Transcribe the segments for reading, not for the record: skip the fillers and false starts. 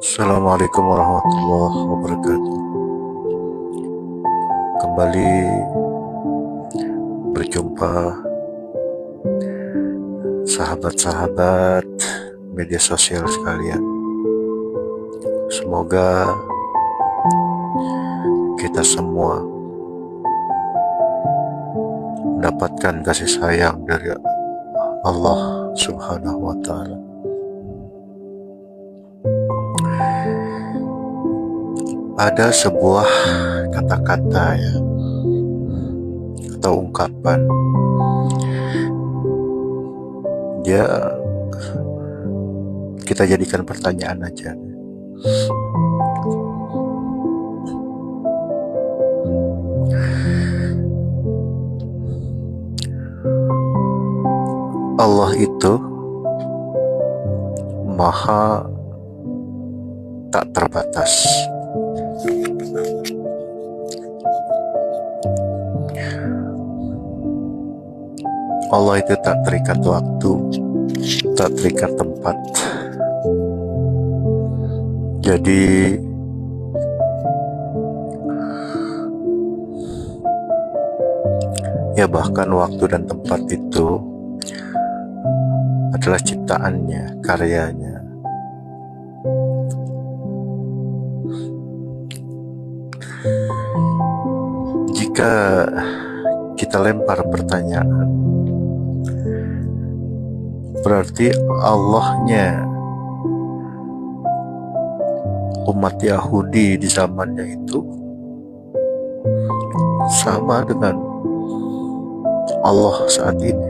Assalamualaikum warahmatullahi wabarakatuh. Kembali berjumpa sahabat-sahabat media sosial sekalian. Semoga kita semua mendapatkan kasih sayang dari Allah Subhanahu wa Ta'ala. Ada sebuah kata-kata ya, atau ungkapan, dia kita jadikan pertanyaan aja. Allah itu maha tak terbatas. Allah itu tak terikat waktu, tak terikat tempat. Jadi ya bahkan waktu dan tempat itu adalah ciptaannya, karyanya. Jika kita lempar pertanyaan, berarti Allahnya umat Yahudi di zamannya itu sama dengan Allah saat ini.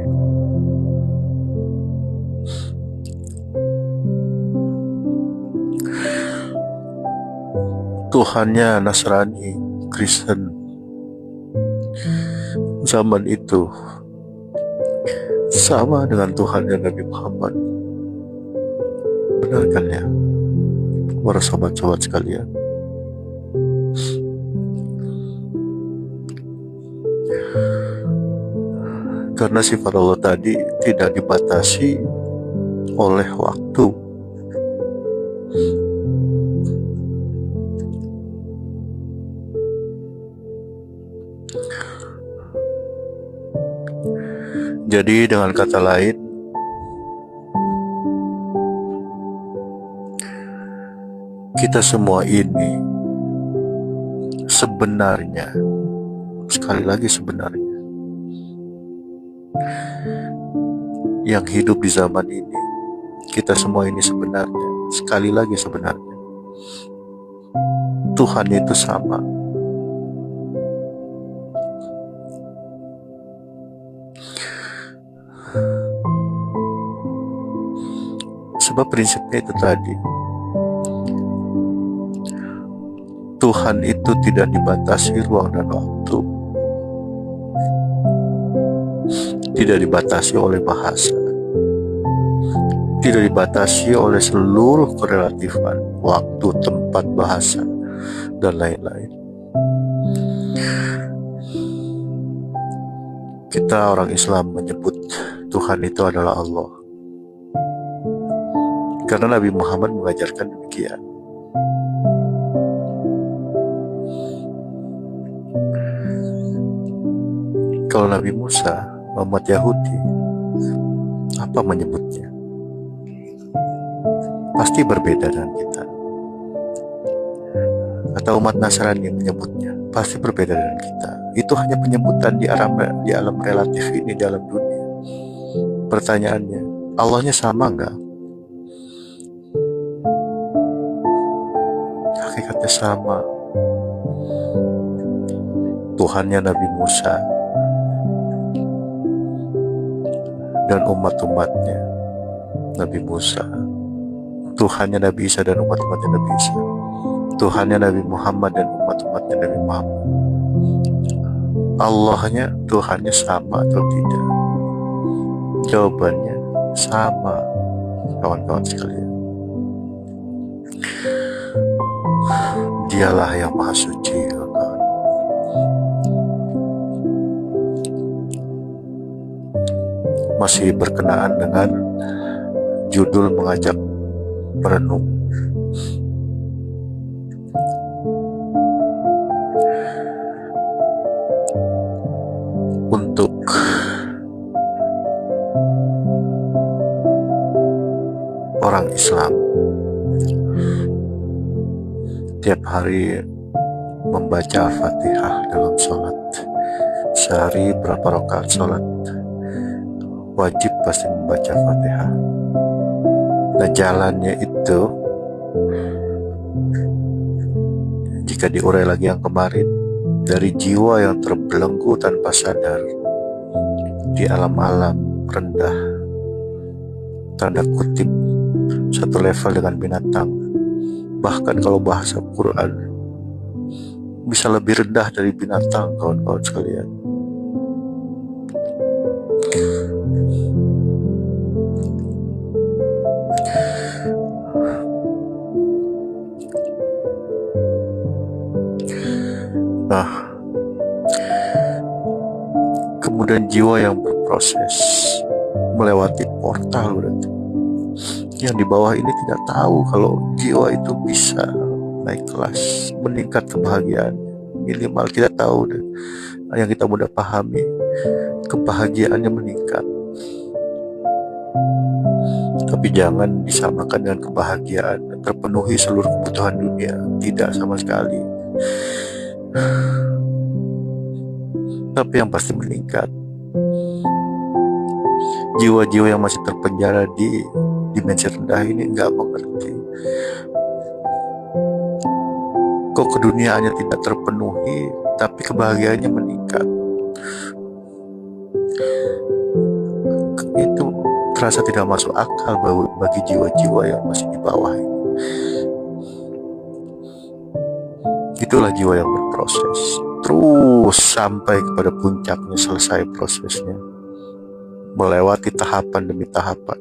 Tuhannya Nasrani, Kristen zaman itu sama dengan Tuhannya Nabi Muhammad. Benar kan ya, para sobat-sobat sekalian? Karena sifat Allah tadi tidak dibatasi oleh waktu. Jadi dengan kata lain, kita semua ini sebenarnya, sekali lagi sebenarnya, yang hidup di zaman ini, kita semua ini sebenarnya, sekali lagi sebenarnya, Tuhan itu sama. Sebab prinsipnya itu tadi, Tuhan itu tidak dibatasi ruang dan waktu, tidak dibatasi oleh bahasa, tidak dibatasi oleh seluruh kerelatifan, waktu, tempat, bahasa, dan lain-lain. Kita orang Islam menyebut Tuhan itu adalah Allah, karena Nabi Muhammad mengajarkan demikian. Kalau Nabi Musa, umat Yahudi, apa menyebutnya? Pasti berbeda dengan kita. Atau umat Nasrani menyebutnya, pasti berbeda dengan kita. Itu hanya penyebutan di alam relatif ini, di alam dunia. Pertanyaannya, Allahnya sama enggak? Hakikatnya sama. Tuhannya Nabi Musa dan umat-umatnya Nabi Musa, Tuhannya Nabi Isa dan umat-umatnya Nabi Isa, Tuhannya Nabi Muhammad dan umat-umatnya Nabi Muhammad. Allahnya, Tuhannya sama atau tidak? Jawabannya sama, kawan-kawan sekalian. Dialah yang maha suci, kawan. Masih berkenaan dengan judul mengajak merenung. Untuk orang Islam, tiap hari membaca Fatihah dalam sholat. Sehari berapa rakaat sholat, wajib pasti membaca Fatihah. Nah, jalannya itu, jika diurai lagi yang kemarin, dari jiwa yang terbelenggu tanpa sadar di alam-alam rendah, tanda kutip satu level dengan binatang, bahkan kalau bahasa Quran bisa lebih rendah dari binatang, kawan-kawan sekalian. Nah, kemudian jiwa yang berproses melewati portal berarti. Yang di bawah ini tidak tahu kalau jiwa itu bisa naik kelas, meningkat kebahagiaan. Minimal kita tahu deh, yang kita mudah pahami, kebahagiaannya meningkat. Tapi jangan disamakan dengan kebahagiaan terpenuhi seluruh kebutuhan dunia. Tidak sama sekali. Tapi yang pasti meningkat. Jiwa-jiwa yang masih terpenjara di dimensi rendah ini nggak mengerti kok keduniaannya tidak terpenuhi, tapi kebahagiaannya meningkat. Itu terasa tidak masuk akal bagi jiwa-jiwa yang masih di bawah ini. Itulah jiwa yang berproses terus sampai kepada puncaknya, selesai prosesnya, melewati tahapan demi tahapan,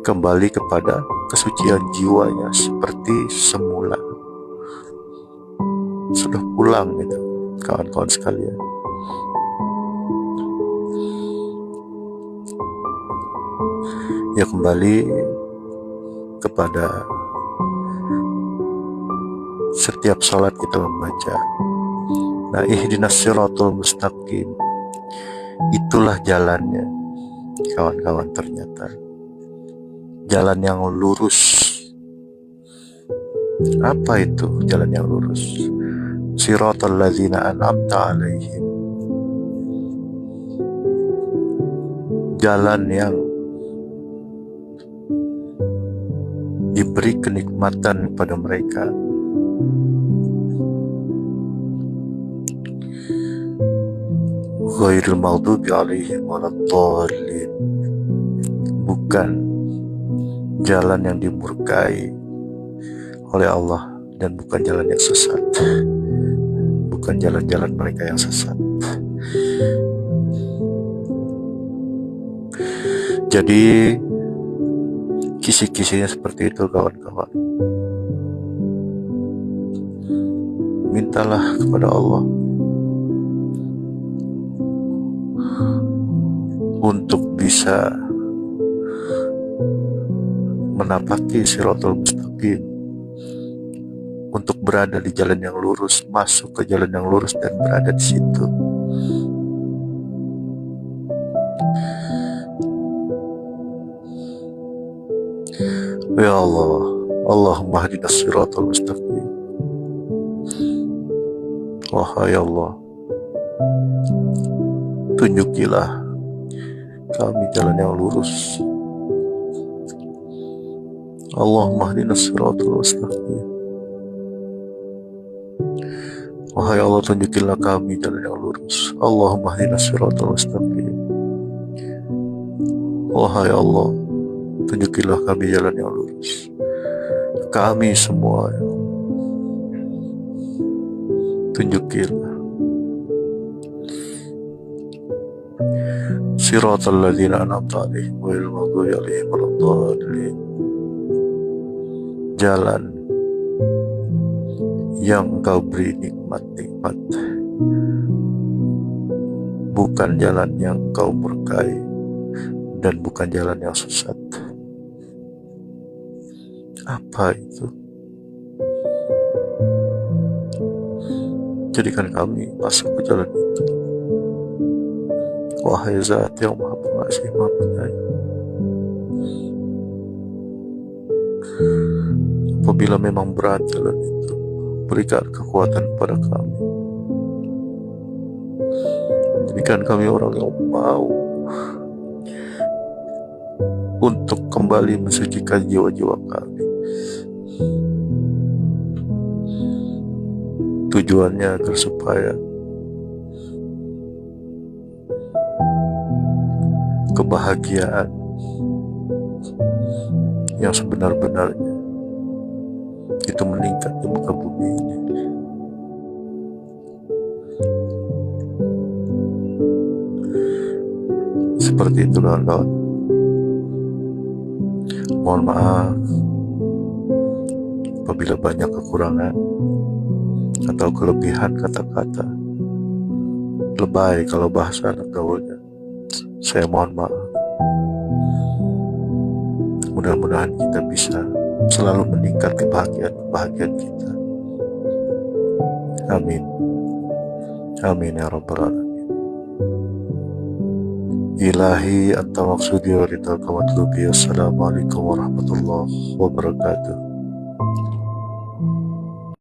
kembali kepada kesucian jiwanya seperti semula. Sudah pulang gitu, kawan-kawan sekalian. Ya, kembali kepada setiap sholat kita membaca, nah, ihdinas siratal mustaqim, itulah jalannya, kawan-kawan. Ternyata jalan yang lurus. Apa itu jalan yang lurus? Siratal ladzina an'amta alaihim, jalan yang diberi kenikmatan kepada mereka. Ghairil maghdubi alaihim waladdallin, bukan jalan yang dimurkai oleh Allah dan bukan jalan yang sesat, bukan jalan-jalan mereka yang sesat. Jadi kisi-kisinya seperti itu, kawan-kawan. Mintalah kepada Allah untuk bisa menapaki siratal mustaqim, untuk berada di jalan yang lurus, masuk ke jalan yang lurus dan berada di situ. Ya Allah, Allahumma hdinas siratal mustaqim. Wahai Allah, tunjukilah kami jalan yang lurus. Allahumma hdinas siratal mustaqim. Wahai Allah, tunjukilah kami jalan yang lurus. Allahumma hdinas siratal mustaqim. Wahai Allah, tunjukilah kami jalan yang lurus. Kami semua, tunjukilah. Siratal ladzina an'amta alaihim ghairil maghdubi alaihim waladdallin, jalan yang Engkau beri nikmat-nikmat, bukan jalan yang kau murkai dan bukan jalan yang sesat. Apa itu? Jadikan kami masuk ke jalan itu, wahai Zat yang Maha Pengasih, Maha Penyayang. Apabila memang berat jalan itu, berikan kekuatan kepada kami. Jadikan kami orang yang mau untuk kembali mensucikan jiwa-jiwa kami. Tujuannya agar supaya kebahagiaan yang sebenar-benarnya itu meningkat di muka bumi ini. Seperti itu kawan-kawan. Mohon maaf apabila banyak kekurangan atau kelebihan kata-kata, lebay kalau bahasa anak gaulnya. Saya mohon maaf. Mudah-mudahan kita bisa selalu meningkat kebahagiaan kita. Amin. Amin ya rabbal alamin. Ilahi anta maksudi wa ridha ka matlubi. Assalamualaikum warahmatullahi wabarakatuh.